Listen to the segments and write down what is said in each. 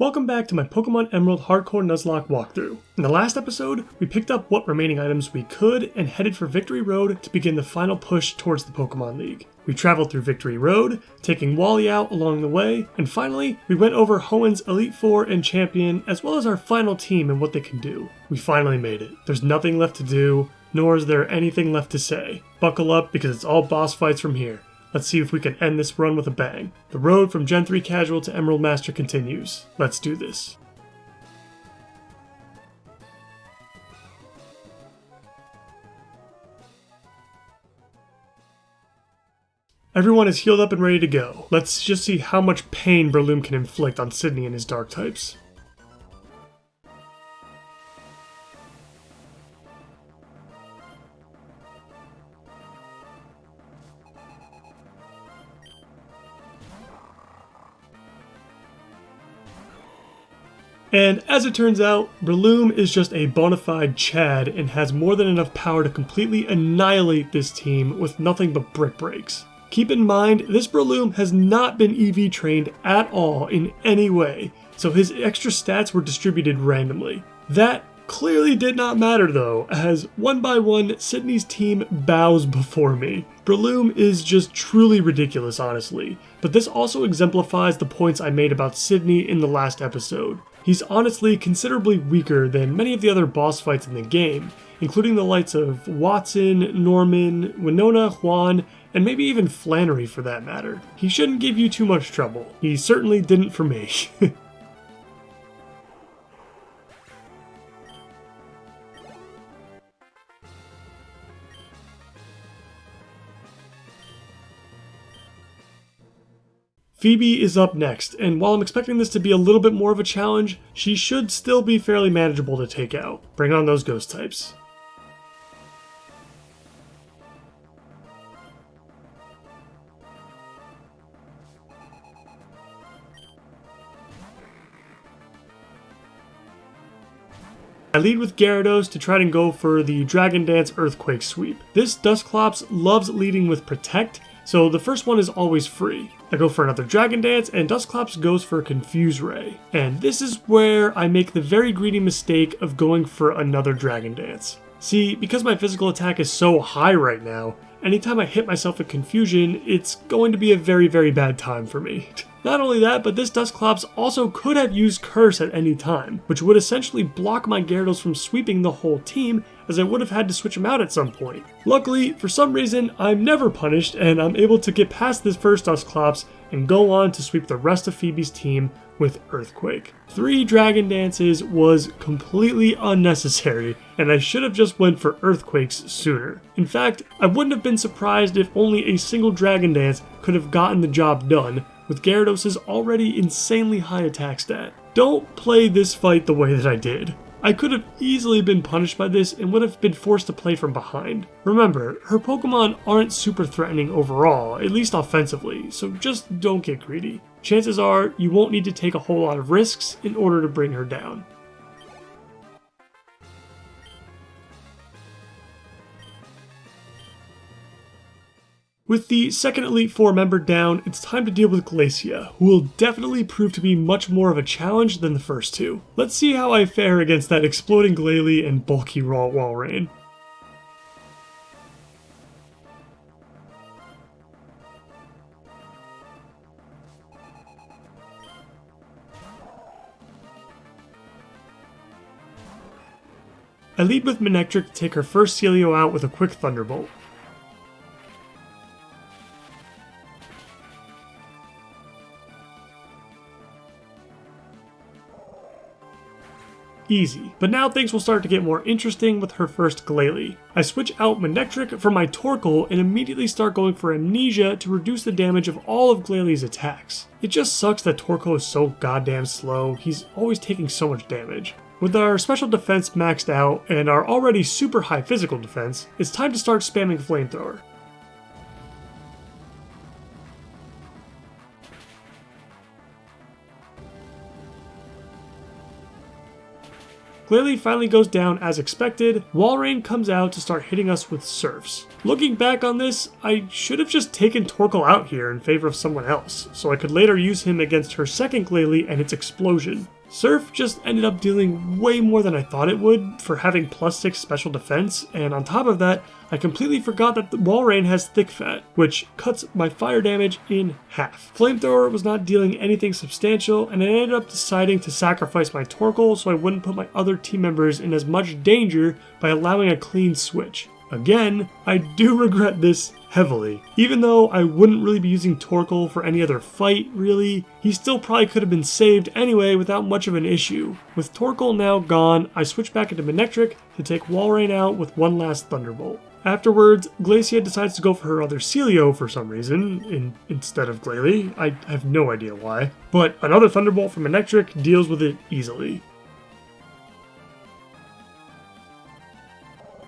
Welcome back to my Pokémon Emerald Hardcore Nuzlocke walkthrough. In the last episode, we picked up what remaining items we could and headed for Victory Road to begin the final push towards the Pokémon League. We traveled through Victory Road, taking Wally out along the way, and finally, we went over Hoenn's Elite Four and Champion, as well as our final team and what they can do. We finally made it. There's nothing left to do, nor is there anything left to say. Buckle up because it's all boss fights from here. Let's see if we can end this run with a bang. The road from Gen 3 Casual to Emerald Master continues. Let's do this. Everyone is healed up and ready to go. Let's just see how much pain Breloom can inflict on Sydney and his dark types. And as it turns out, Breloom is just a bona fide Chad and has more than enough power to completely annihilate this team with nothing but brick breaks. Keep in mind, this Breloom has not been EV trained at all in any way, so his extra stats were distributed randomly. That clearly did not matter though, as one by one, Sydney's team bows before me. Breloom is just truly ridiculous, honestly, but this also exemplifies the points I made about Sydney in the last episode. He's honestly considerably weaker than many of the other boss fights in the game, including the likes of Watson, Norman, Winona, Juan, and maybe even Flannery for that matter. He shouldn't give you too much trouble. He certainly didn't for me. Phoebe is up next, and while I'm expecting this to be a little bit more of a challenge, she should still be fairly manageable to take out. Bring on those ghost types. I lead with Gyarados to try and go for the Dragon Dance Earthquake sweep. This Dusclops loves leading with Protect, so the first one is always free. I go for another Dragon Dance, and Dusclops goes for Confuse Ray. And this is where I make the very greedy mistake of going for another Dragon Dance. See, because my physical attack is so high right now, anytime I hit myself with Confusion, it's going to be a very, very bad time for me. Not only that, but this Dusclops also could have used Curse at any time, which would essentially block my Gyarados from sweeping the whole team, as I would have had to switch him out at some point. Luckily, for some reason, I'm never punished, and I'm able to get past this first Dusclops and go on to sweep the rest of Phoebe's team with Earthquake. 3 Dragon Dances was completely unnecessary, and I should have just went for Earthquakes sooner. In fact, I wouldn't have been surprised if only a single Dragon Dance could have gotten the job done, with Gyarados' already insanely high attack stat. Don't play this fight the way that I did. I could have easily been punished by this and would have been forced to play from behind. Remember, her Pokemon aren't super threatening overall, at least offensively, so just don't get greedy. Chances are you won't need to take a whole lot of risks in order to bring her down. With the second Elite Four member down, it's time to deal with Glacia, who will definitely prove to be much more of a challenge than the first two. Let's see how I fare against that exploding Glalie and bulky Walrein. I lead with Manectric to take her first Celio out with a quick Thunderbolt. Easy, but now things will start to get more interesting with her first Glalie. I switch out Manectric for my Torkoal and immediately start going for Amnesia to reduce the damage of all of Glalie's attacks. It just sucks that Torkoal is so goddamn slow, he's always taking so much damage. With our special defense maxed out and our already super high physical defense, it's time to start spamming Flamethrower. Glalie finally goes down as expected. Walrein comes out to start hitting us with Surfs. Looking back on this, I should have just taken Torkoal out here in favor of someone else, so I could later use him against her second Glalie and its explosion. Surf just ended up dealing way more than I thought it would for having +6 special defense, and on top of that, I completely forgot that the Walrein has Thick Fat, which cuts my fire damage in half. Flamethrower was not dealing anything substantial, and I ended up deciding to sacrifice my Torkoal so I wouldn't put my other team members in as much danger by allowing a clean switch. Again, I do regret this heavily. Even though I wouldn't really be using Torkoal for any other fight, really, he still probably could have been saved anyway without much of an issue. With Torkoal now gone, I switch back into Manectric to take Walrein out with one last Thunderbolt. Afterwards, Glacia decides to go for her other Celio for some reason, instead of Glalie. I have no idea why. But another Thunderbolt from Manectric deals with it easily.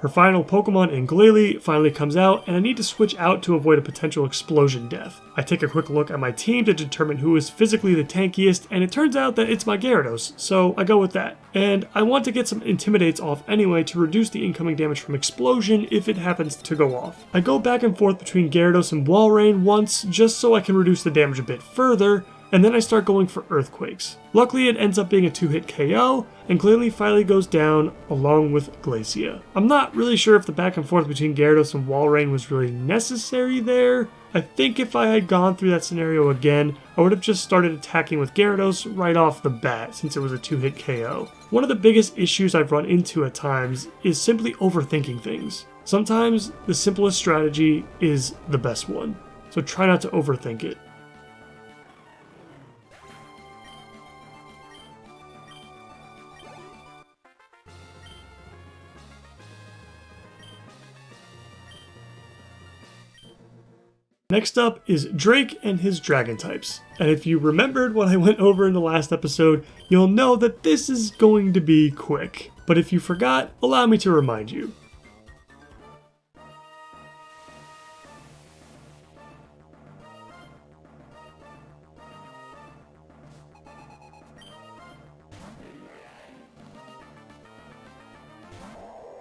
Her final Pokemon in Glalie finally comes out, and I need to switch out to avoid a potential explosion death. I take a quick look at my team to determine who is physically the tankiest, and it turns out that it's my Gyarados, so I go with that. And I want to get some Intimidates off anyway to reduce the incoming damage from explosion if it happens to go off. I go back and forth between Gyarados and Walrein once, just so I can reduce the damage a bit further, and then I start going for Earthquakes. Luckily it ends up being a 2-hit KO, and Glalie finally goes down along with Glacia. I'm not really sure if the back and forth between Gyarados and Walrein was really necessary there. I think if I had gone through that scenario again, I would have just started attacking with Gyarados right off the bat since it was a 2-hit KO. One of the biggest issues I've run into at times is simply overthinking things. Sometimes the simplest strategy is the best one, so try not to overthink it. Next up is Drake and his dragon types. And if you remembered what I went over in the last episode, you'll know that this is going to be quick. But if you forgot, allow me to remind you.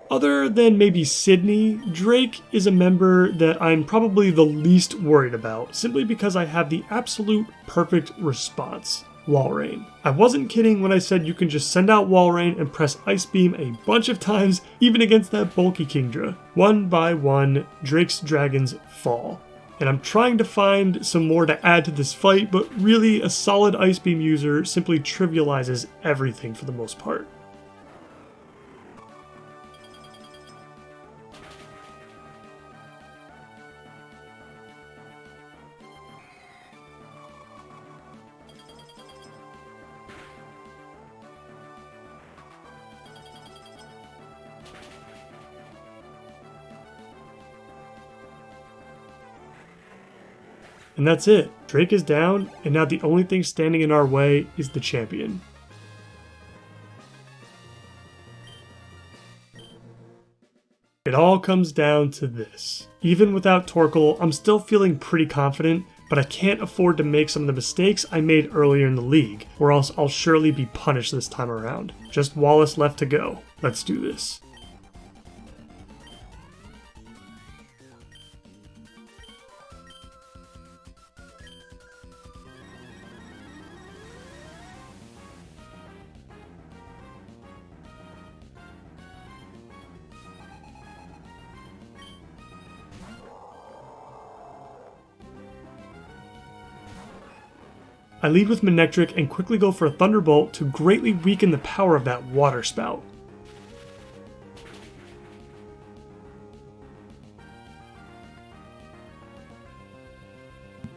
Other than maybe Sydney, Drake is a member that I'm probably the least worried about, simply because I have the absolute perfect response. Walrein. I wasn't kidding when I said you can just send out Walrein and press Ice Beam a bunch of times, even against that bulky Kingdra. One by one, Drake's dragons fall. And I'm trying to find some more to add to this fight, but really a solid Ice Beam user simply trivializes everything for the most part. And that's it. Drake is down, and now the only thing standing in our way is the champion. It all comes down to this. Even without Torkoal, I'm still feeling pretty confident, but I can't afford to make some of the mistakes I made earlier in the league, or else I'll surely be punished this time around. Just Wallace left to go. Let's do this. I lead with Manectric and quickly go for a Thunderbolt to greatly weaken the power of that water spout.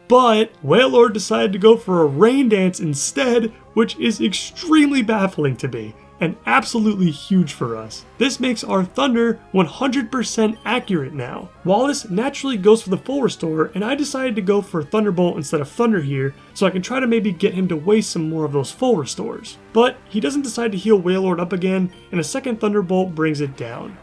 But Wailord decided to go for a Rain Dance instead, which is extremely baffling to me, and absolutely huge for us. This makes our Thunder 100% accurate now. Wallace naturally goes for the full restore, and I decided to go for Thunderbolt instead of Thunder here, so I can try to maybe get him to waste some more of those full restores. But he doesn't decide to heal Wailord up again, and a second Thunderbolt brings it down.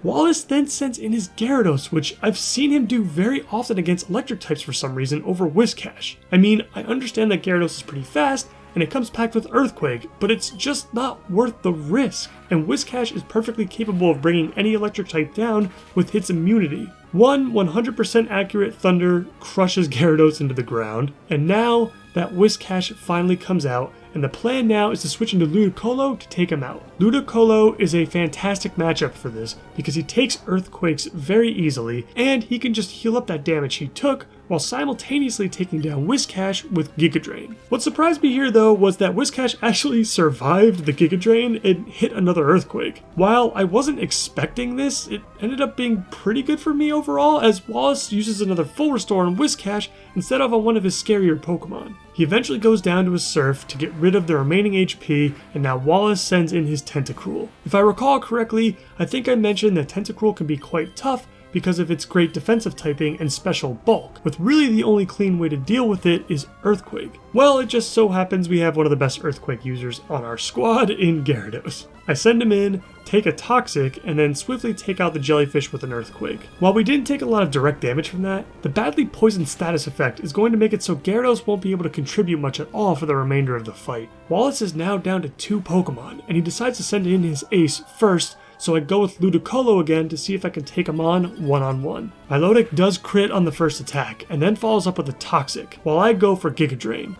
Wallace then sends in his Gyarados, which I've seen him do very often against electric types for some reason over Whiscash. I mean, I understand that Gyarados is pretty fast, and it comes packed with Earthquake, but it's just not worth the risk. And Whiscash is perfectly capable of bringing any electric type down with its immunity. One 100% accurate Thunder crushes Gyarados into the ground, and now that Whiscash finally comes out, and the plan now is to switch into Ludicolo to take him out. Ludicolo is a fantastic matchup for this because he takes Earthquakes very easily, and he can just heal up that damage he took while simultaneously taking down Whiscash with Giga Drain. What surprised me here though was that Whiscash actually survived the Giga Drain and hit another Earthquake. While I wasn't expecting this, it ended up being pretty good for me overall, as Wallace uses another full restore on Whiscash instead of on one of his scarier Pokemon. He eventually goes down to his Surf to get rid of the remaining HP, and now Wallace sends in his Tentacruel. If I recall correctly, I think I mentioned that Tentacruel can be quite tough because of its great defensive typing and special bulk, with really the only clean way to deal with it is Earthquake. Well, it just so happens we have one of the best Earthquake users on our squad in Gyarados. I send him in, take a Toxic, and then swiftly take out the Jellyfish with an Earthquake. While we didn't take a lot of direct damage from that, the badly poisoned status effect is going to make it so Gyarados won't be able to contribute much at all for the remainder of the fight. Wallace is now down to 2 Pokemon, and he decides to send in his ace first, so I go with Ludicolo again to see if I can take him on one-on-one. Milotic does crit on the first attack, and then follows up with a Toxic, while I go for Giga Drain.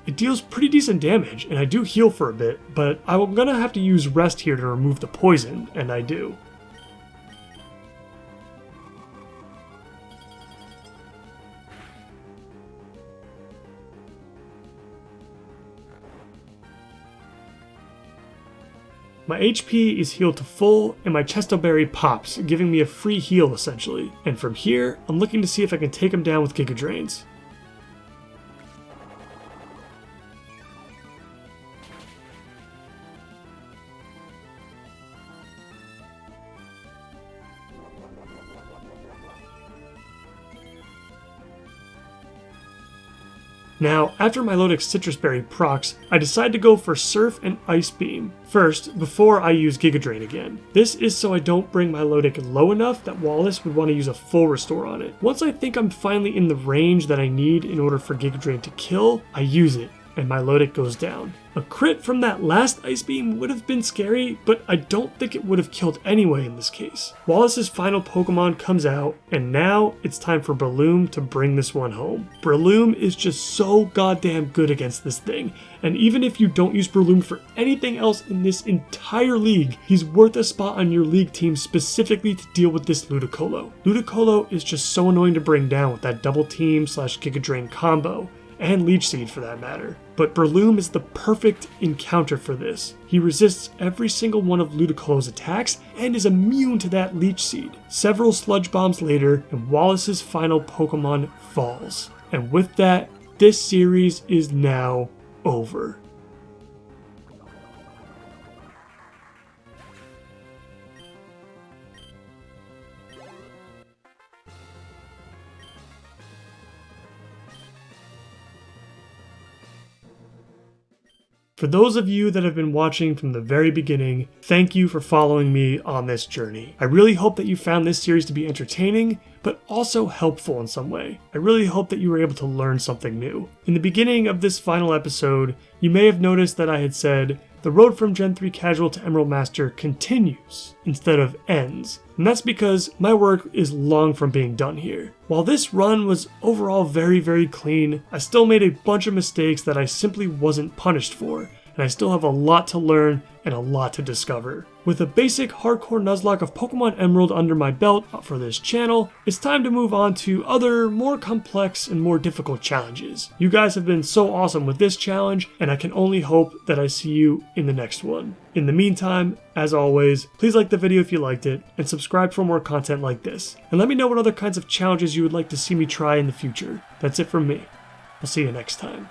It deals pretty decent damage, and I do heal for a bit, but I'm gonna have to use Rest here to remove the poison, and I do. My HP is healed to full, and my Chesto Berry pops, giving me a free heal essentially. And from here, I'm looking to see if I can take him down with Giga Drains. Now, after Milotic's Citrus Berry procs, I decide to go for Surf and Ice Beam first before I use Giga Drain again. This is so I don't bring Milotic low enough that Wallace would want to use a full restore on it. Once I think I'm finally in the range that I need in order for Giga Drain to kill, I use it, and Milotic goes down. A crit from that last Ice Beam would have been scary, but I don't think it would have killed anyway in this case. Wallace's final Pokemon comes out, and now it's time for Breloom to bring this one home. Breloom is just so goddamn good against this thing, and even if you don't use Breloom for anything else in this entire league, he's worth a spot on your league team specifically to deal with this Ludicolo. Ludicolo is just so annoying to bring down with that double team / Giga Drain combo, and Leech Seed for that matter. But Breloom is the perfect encounter for this. He resists every single one of Ludicolo's attacks and is immune to that Leech Seed. Several Sludge Bombs later, and Wallace's final Pokemon falls. And with that, this series is now over. For those of you that have been watching from the very beginning, thank you for following me on this journey. I really hope that you found this series to be entertaining, but also helpful in some way. I really hope that you were able to learn something new. In the beginning of this final episode, you may have noticed that I had said, the road from Gen 3 Casual to Emerald Master continues instead of ends. And that's because my work is long from being done here. While this run was overall very clean, I still made a bunch of mistakes that I simply wasn't punished for, and I still have a lot to learn and a lot to discover. With a basic hardcore Nuzlocke of Pokemon Emerald under my belt for this channel, it's time to move on to other more complex and more difficult challenges. You guys have been so awesome with this challenge, and I can only hope that I see you in the next one. In the meantime, as always, please like the video if you liked it, and subscribe for more content like this. And let me know what other kinds of challenges you would like to see me try in the future. That's it from me. I'll see you next time.